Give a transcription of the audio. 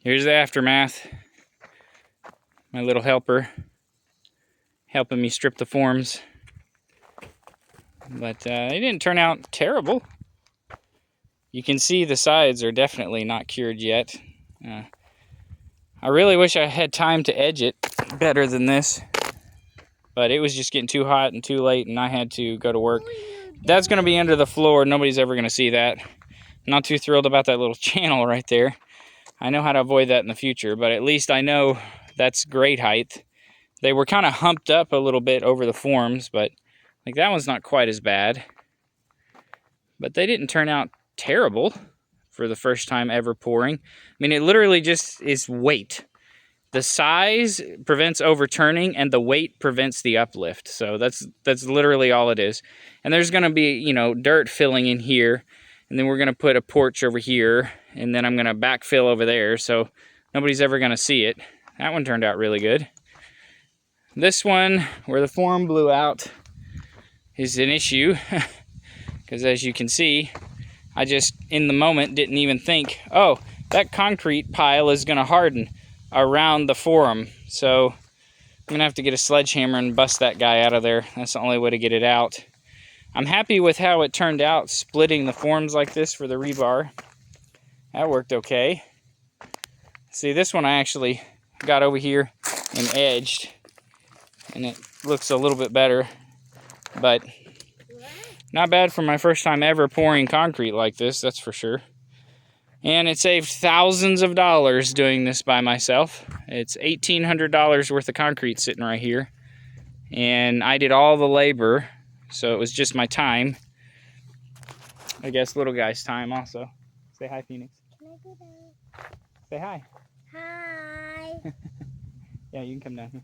Here's the aftermath. My little helper helping me strip the forms. But they didn't turn out terrible. You can see the sides are definitely not cured yet. I really wish I had time to edge it better than this. But it was just getting too hot and too late, and I had to go to work. That's going to be under the floor. Nobody's ever going to see that. Not too thrilled about that little channel right there. I know how to avoid that in the future, but at least I know that's grade height. They were kind of humped up a little bit over the forms, but like that one's not quite as bad. But they didn't turn out terrible for the first time ever pouring. I mean, it literally just is weight. The size prevents overturning, and the weight prevents the uplift. So that's literally all it is. And there's going to be, you know, dirt filling in here, and then we're going to put a porch over here, and then I'm going to backfill over there, so nobody's ever going to see it. That one turned out really good. This one, where the form blew out, is an issue, because as you can see, I just, in the moment, didn't even think, oh, that concrete pile is going to harden around the forum. So I'm gonna have to get a sledgehammer and bust that guy out of there. That's the only way to get it out. I'm happy with how it turned out, splitting the forms like this for the rebar. That worked okay. See, this one I actually got over here and edged, and it looks a little bit better, but not bad for my first time ever pouring concrete like this, that's for sure. And it saved thousands of dollars doing this by myself. It's $1,800 worth of concrete sitting right here. And I did all the labor, so it was just my time. I guess little guy's time also. Say hi, Phoenix. Can I go down? Say hi. Hi. Yeah, you can come down here.